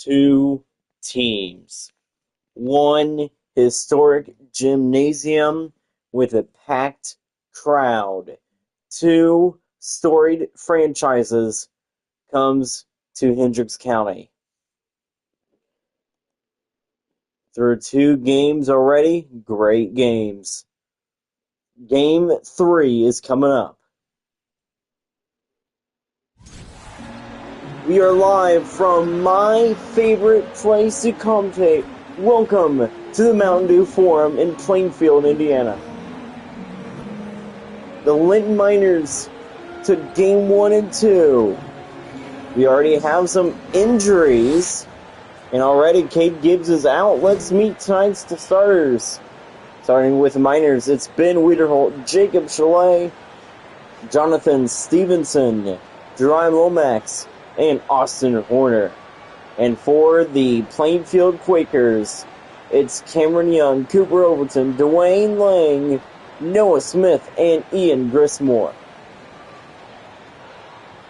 two teams. One historic gymnasium with a packed crowd. Two storied franchises comes to Hendricks County. Through two games already, great games. Game 3 is coming up. We are live from my favorite place to commentate. Welcome to the Mountain Dew Forum in Plainfield, Indiana. The Linton Miners took game 1 and 2. We already have some injuries, and already Cade Gibbs is out. Let's meet tonight's starters. Starting with the Miners, it's Ben Wiederholt, Jacob Chalet, Jonathan Stevenson, Jerome Lomax, and Austin Horner. And for the Plainfield Quakers, it's Cameron Young, Cooper Overton, Dwayne Lang, Noah Smith, and Ian Grismore.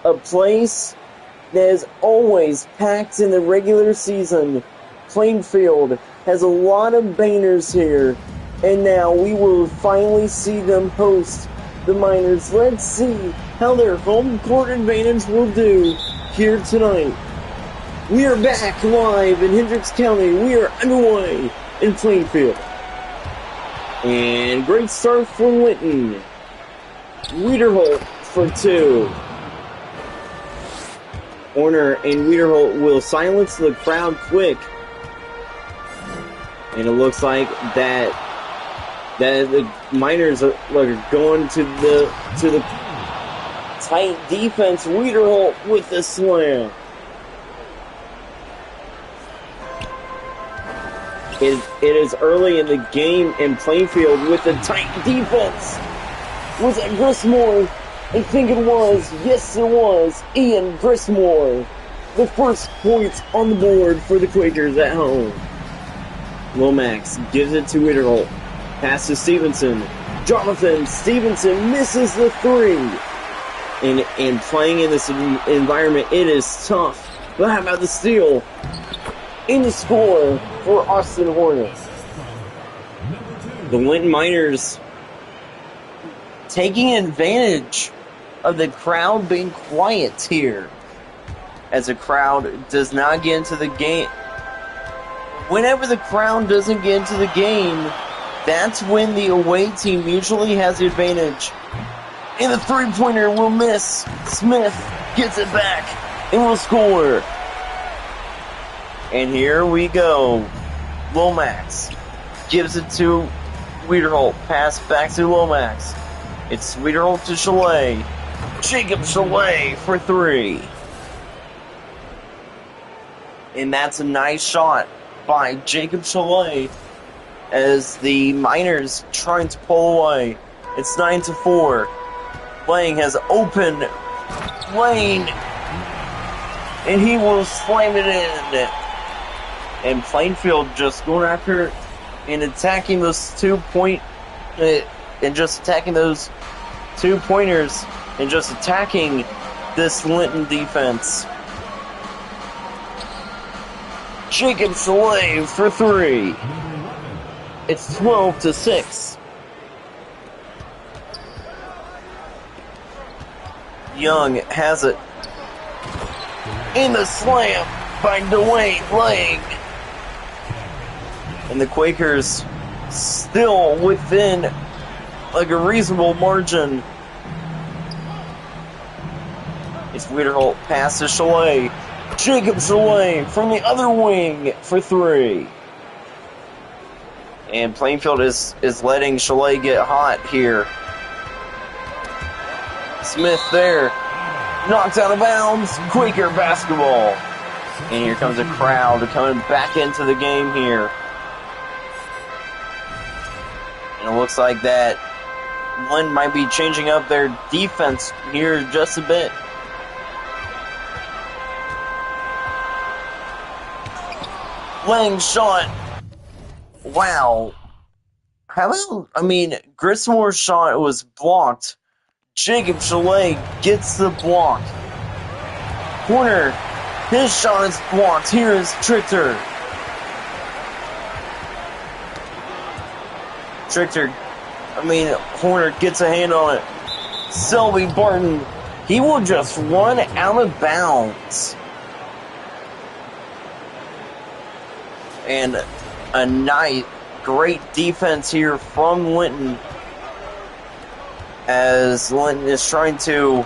A place that is always packed in the regular season. Plainfield has a lot of banners here, and now we will finally see them host the Miners. Let's see how their home court advantage will do here tonight. We are back live in Hendricks County. We are underway in Plainfield. And great start from Linton. Wiederholt for 2. Horner and Wiederholt will silence the crowd quick. And it looks like that the Miners are going to the tight defense. Wiederholt with the slam. It is early in the game in Plainfield with the tight defense. Was it Grismore? I think it was. Yes, it was. Ian Grismore. The first points on the board for the Quakers at home. Lomax gives it to Wiederholt. Pass to Stevenson. Jonathan Stevenson misses the 3. And playing in this environment, it is tough. But how about the steal? In the score for Austin Horner. The Linton Miners taking advantage of the crowd being quiet here, as the crowd does not get into the game. Whenever the crowd doesn't get into the game, that's when the away team usually has the advantage. And the three-pointer will miss. Smith gets it back and will score. And here we go. Lomax gives it to Wiederholt. Pass back to Lomax. It's Wiederholt to Chalet. Jacob Chalet for 3. And that's a nice shot by Jacob Chalet as the Miners trying to pull away. It's 9-4. Lang has open lane, and he will slam it in. And Plainfield just going after and attacking those 2 point, and just attacking those 2-pointers, and just attacking this Linton defense. Jacob Chalet for 3. It's 12-6. Young has it. In the slam by Dwayne Lang. And the Quakers still within a reasonable margin. It's Wiederholt, pass to Chalet. Jacob Chalet from the other wing for 3. And Plainfield is letting Chalet get hot here. Smith there. Knocked out of bounds. Quaker basketball. And here comes a crowd coming back into the game here. And it looks like that Lynn might be changing up their defense here just a bit. Lang shot. Wow. How about, Grismore's shot was blocked. Jacob Chalet gets the block. Corner His shot is blocked. Here is Trichter. Horner gets a hand on it. Selby Barton, he will just run out of bounds. And a nice, great defense here from Linton, as Linton is trying to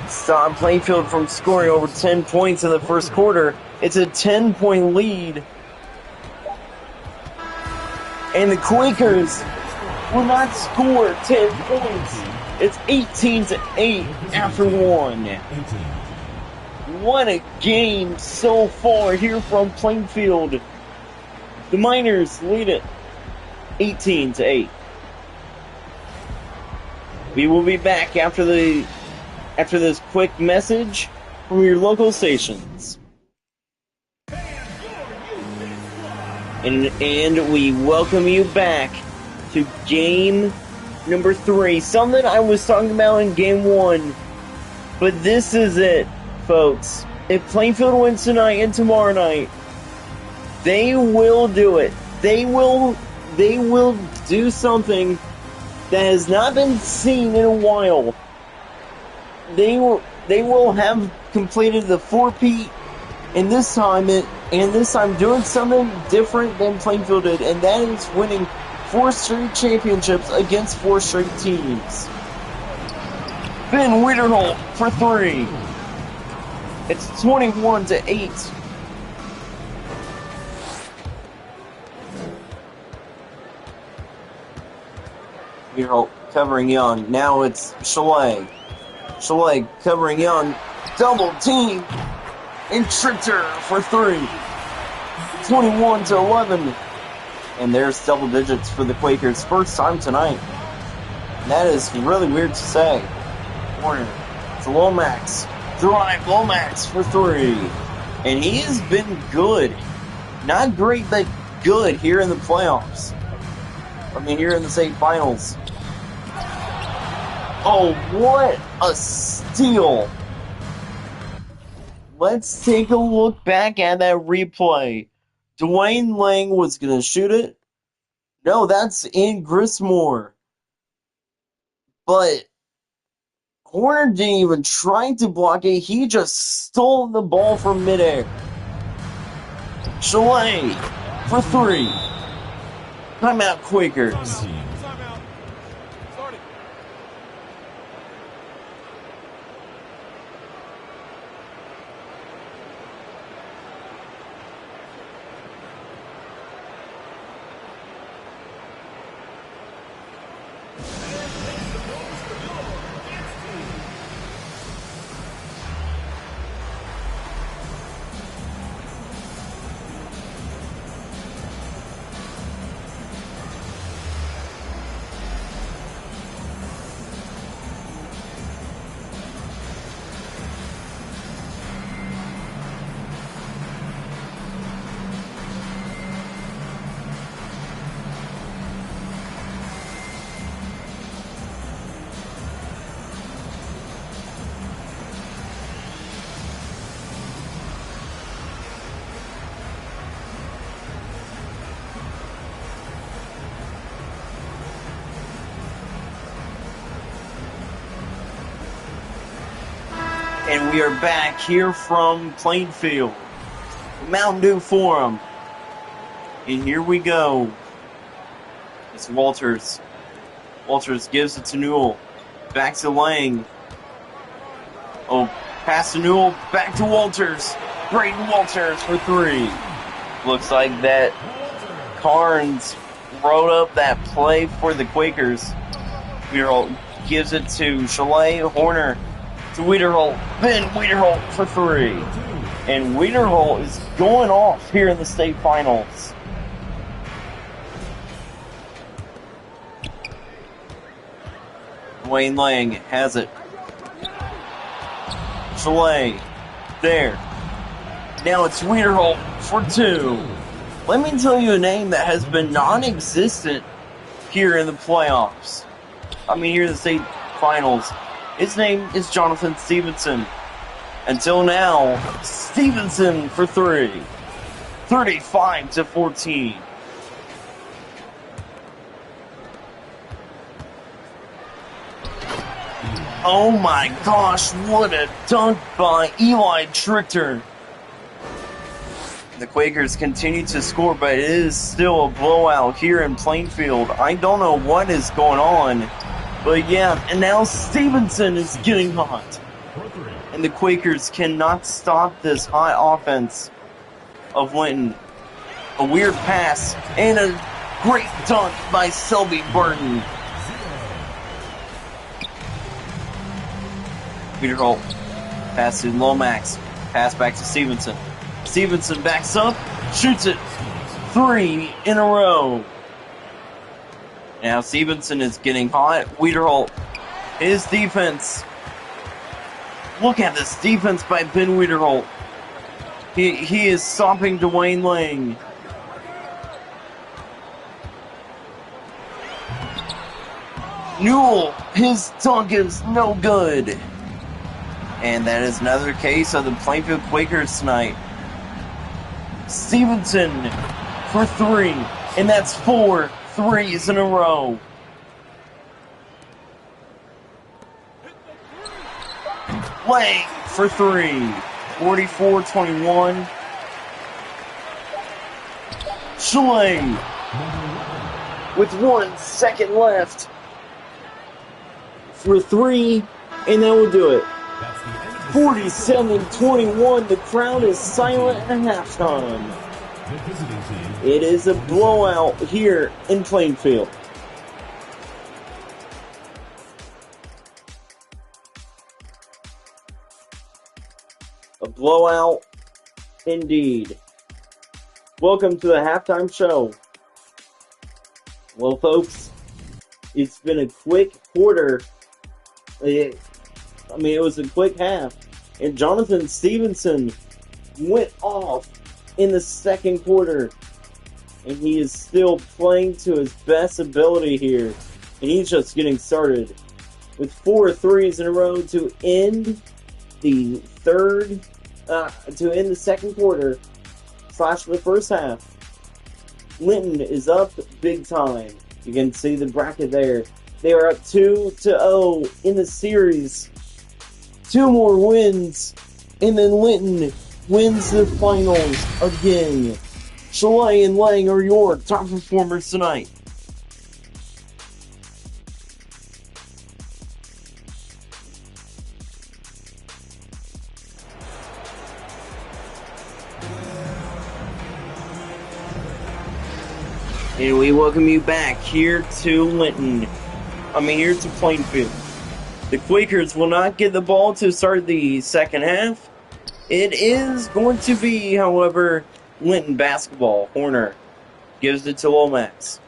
stop Plainfield from scoring over 10 points in the first quarter. It's a 10-point lead. And the Quakers will not score 10 points. It's 18-8 after one. What a game so far here from Plainfield. The Miners lead it 18-8. We will be back after this quick message from your local stations. And we welcome you back to game number 3. Something I was talking about in game 1. But this is it, folks. If Plainfield wins tonight and tomorrow night, they will do it. They will do something that has not been seen in a while. They will have completed the 4-peat, and this time doing something different than Plainfield did, and that is winning 4 straight championships against 4 straight teams. Ben Wiederholt for 3. It's 21-8. Wiederholt covering Young. Now it's Chalet. Chalet covering Young. Double team. And Trichter for 3. 21-11. And there's double digits for the Quakers. First time tonight. And that is really weird to say. Horner to Lomax. Drive Lomax for 3. And he has been good. Not great, but good here in the playoffs. Here in the state finals. Oh, what a steal. Let's take a look back at that replay. Dwayne Lang was going to shoot it. No, that's in Grissmore. But Horner didn't even try to block it. He just stole the ball from midair. Chalet for 3. Timeout Quakers. And we are back here from Plainfield, Mountain Dew Forum. And here we go. It's Walters. Walters gives it to Newell. Back to Lang. Oh, pass to Newell. Back to Walters. Braden Walters for 3. Looks like that Carnes wrote up that play for the Quakers. Wiederholt gives it to Chalet. Horner to Wiederholt. Ben Wiederholt for 3. And Wiederholt is going off here in the state finals. Wayne Lang has it. Chalet. There. Now it's Wiederholt for 2. Let me tell you a name that has been non-existent here in the playoffs. Here in the state finals. His name is Jonathan Stevenson. Until now, Stevenson for 3. 35-14. Oh my gosh, what a dunk by Eli Trichter. The Quakers continue to score, but it is still a blowout here in Plainfield. I don't know what is going on, but yeah, and now Stevenson is getting hot. And the Quakers cannot stop this hot offense of Linton. A weird pass and a great dunk by Selby Burton. Peter Holt, pass to Lomax, pass back to Stevenson. Stevenson backs up, shoots it. 3 in a row. Now Stevenson is getting hot. Wiederholt, his defense. Look at this defense by Ben Wiederholt. He is stopping Dwayne Lang. Newell, his dunk is no good. And that is another case of the Plainfield Quakers tonight. Stevenson for 3, and that's 4 threes in a row. Lang for 3, 44-21. Chalet with 1 second left for 3, and that will do it. 47-21, the crowd is silent at halftime. It is a blowout here in Plainfield. A blowout indeed. Welcome to the halftime show. Well, folks, it's been a quick quarter. It was a quick half. And Jonathan Stevenson went off in the second quarter. And he is still playing to his best ability here. And he's just getting started. With 4 threes in a row to end the second quarter / the first half. Linton is up big time. You can see the bracket there. They are up 2-0 in the series. 2 more wins, and then Linton wins the finals again. Chalet and Lang are your top performers tonight. And we welcome you back here to Linton. Here to Plainfield. The Quakers will not get the ball to start the second half. It is going to be, however, Linton basketball. Horner gives it to Lomax.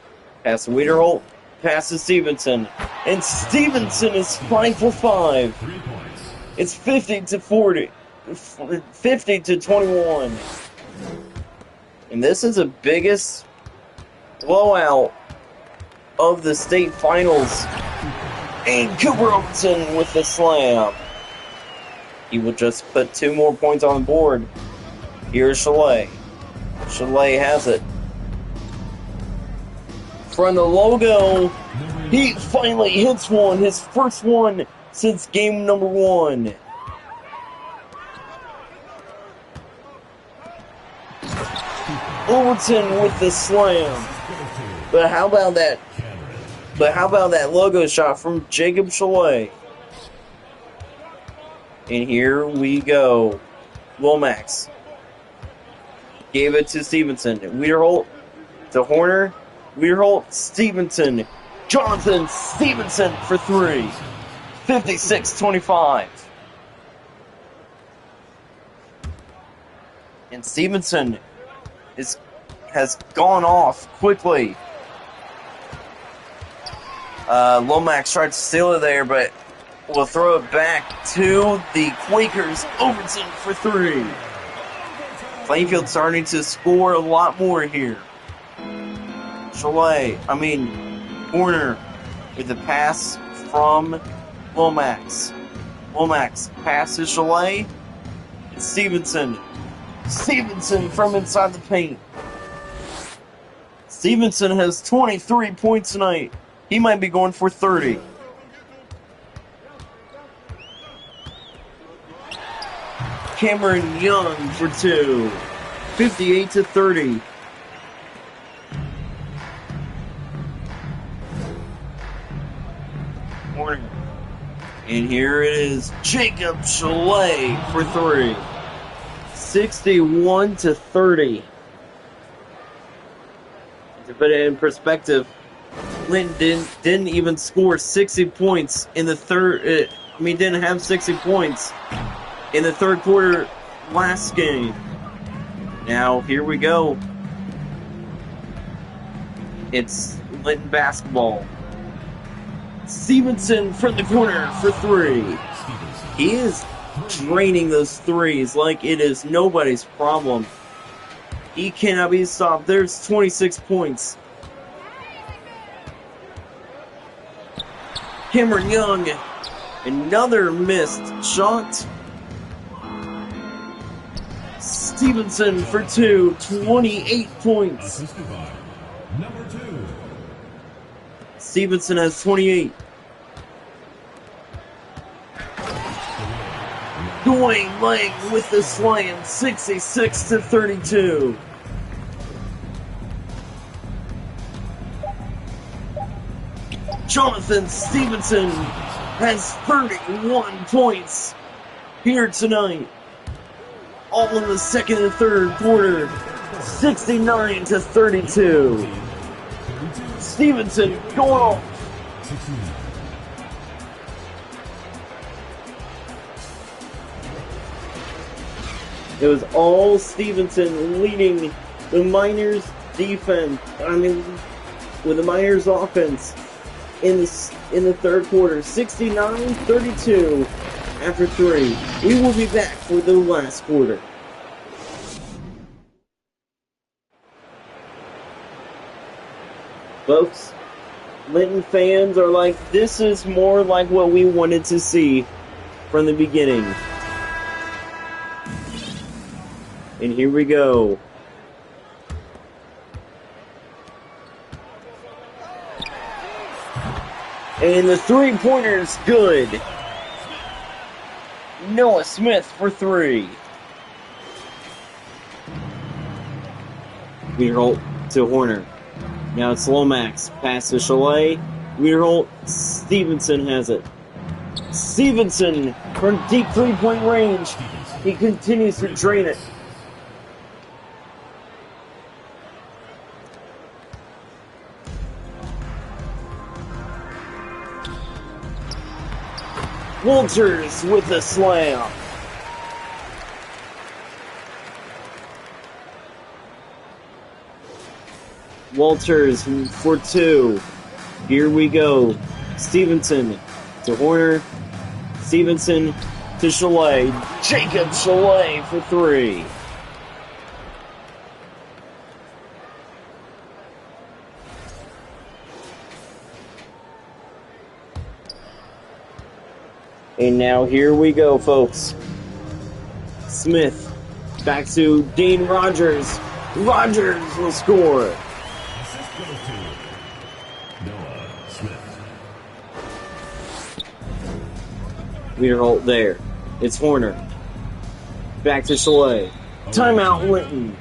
Pass to Wiederholt. Pass to Stevenson. And Stevenson is 5 for 5. It's 50-40. 50-21. And this is the biggest blowout of the state finals. And Cooper Overton with the slam. He will just put 2 more points on the board. Here's Chalet. Chalet has it. From the logo, he finally hits one. His first one since game number 1. Overton with the slam. But how about that? Logo shot from Jacob Chalet? And here we go. Lomax gave it to Stevenson. Wiederholt to Horner. Wiederholt, Stevenson. Jonathan Stevenson for 3. 56-25. And Stevenson has gone off quickly. Lomax tried to steal it there, but will throw it back to the Quakers. Overton for 3. Plainfield starting to score a lot more here. Horner with the pass from Lomax. Lomax passes Chalet. Stevenson. Stevenson from inside the paint. Stevenson has 23 points tonight. He might be going for 30. Cameron Young for 2. 58-30. Warning. And here it is, Jacob Chalet for 3. 61-30. To put it in perspective, Linton didn't even score 60 points in the third. Didn't have 60 points in the third quarter last game. Now here we go. It's Linton basketball. Stevenson from the corner for 3. He is draining those threes like it is nobody's problem. He cannot be stopped. There's 26 points. Cameron Young, another missed shot. Stevenson for 2, 28 points. Stevenson has 28. Dwayne Lang with the slam, 66-32. Jonathan Stevenson has 31 points here tonight. All in the second and third quarter, 69-32. Stevenson going off. It was all Stevenson leading the Miners defense. With the Miners offense in the third quarter, 69-32 after 3. We will be back for the last quarter. Folks, Linton fans are like, this is more like what we wanted to see from the beginning. And here we go. And the three-pointer's good. Noah Smith for 3. Weirholt to Horner. Now it's Lomax. Pass to Chalet. Weirholt. Stevenson has it. Stevenson from deep three-point range. He continues to drain it. Walters with the slam. Walters for 2. Here we go. Stevenson to Horner. Stevenson to Chalet. Jacob Chalet for 3. And now here we go, folks. Smith back to Dean Rogers. Rogers will score. Weirholt there. It's Horner. Back to Chalet. Timeout, Linton.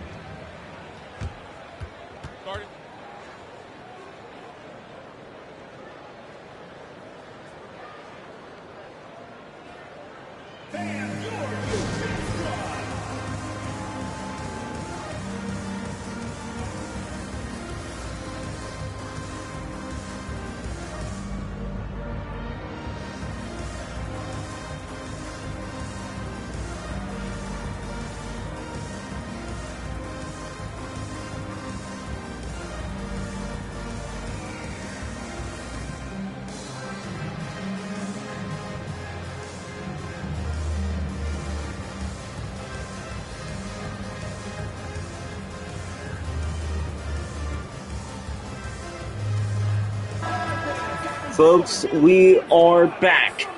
Folks, we are back.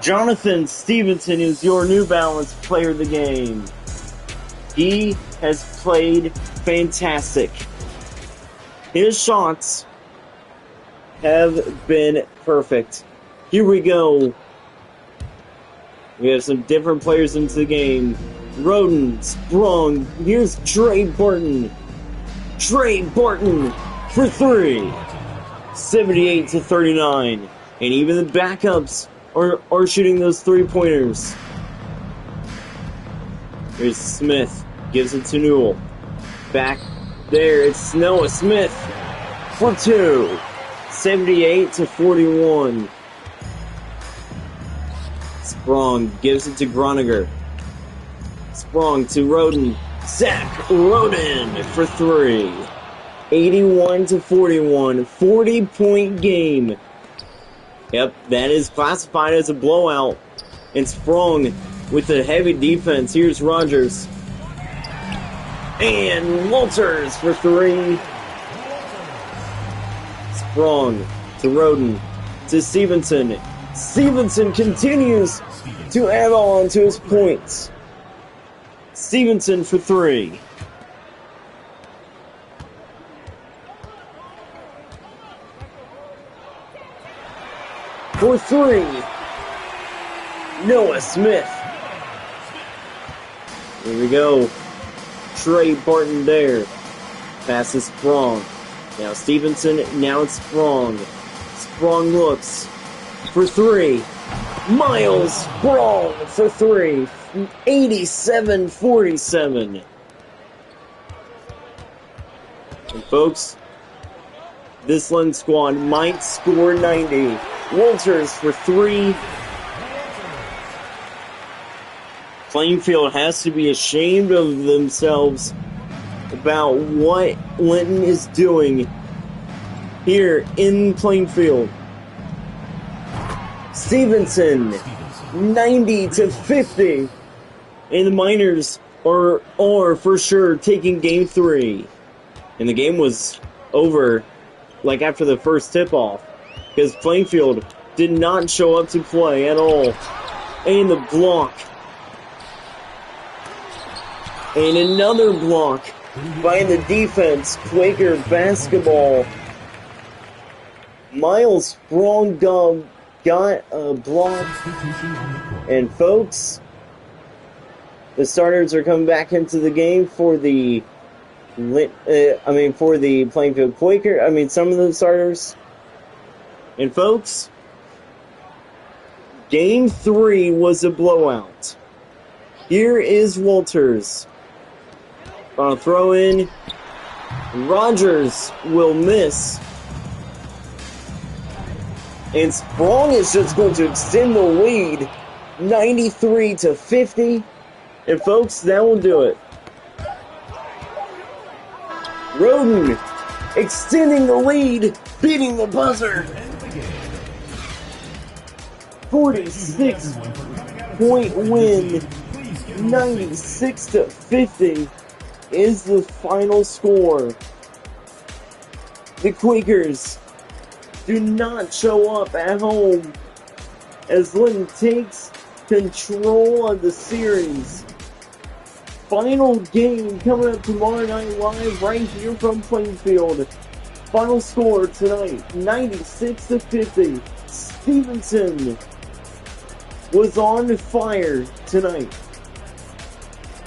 Jonathan Stevenson is your New Balance player of the game. He has played fantastic. His shots have been perfect. Here we go. We have some different players into the game. Roden, Sprung. Here's Trey Barton. Trey Barton for 3. 78-39. And even the backups are shooting those 3-pointers. Here's Smith. Gives it to Newell. Back there, it's Noah Smith for 2. 78-41. Sprung gives it to Groniger. Sprung to Roden. Zach Roden for 3. 81-41. 40-point game. Yep, that is classified as a blowout. And Sprung with the heavy defense. Here's Rogers. And Walters for 3. Sprung to Roden. To Stevenson. Stevenson continues to add on to his points. Stevenson for 3. For 3. Noah Smith. Here we go. Trey Barton there. Pass is Sprung. Now Stevenson, now it's Sprung. Sprung looks for 3. Miles Sprung for 3. 87-47. And folks, this Lynn squad might score 90. Walters for 3. Plainfield has to be ashamed of themselves about what Linton is doing here in Plainfield. Stevenson, 90-50. And the Miners are for sure taking game 3. And the game was over like after the first tip-off, because Plainfield did not show up to play at all. And the block. And another block by the defense. Quaker basketball. Miles Sprung got a block. And folks, the starters are coming back into the game for the for the Plainfield Quaker. Some of the starters. And folks, game 3 was a blowout. Here is Walters. On a throw in. Rogers will miss. And Sprung is just going to extend the lead. 93-50. And folks, that will do it. Roden extending the lead, beating the buzzer. 46-point win. 96-50 is the final score. The Quakers do not show up at home as Linton takes control of the series. Final game coming up tomorrow night live right here from Plainfield. Final score tonight, 96-50. Stevenson was on fire tonight.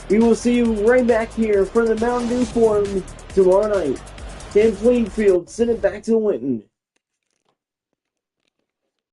We will see you right back here for the Mountain Dew Forum tomorrow night. Can Plainfield send it back to Linton?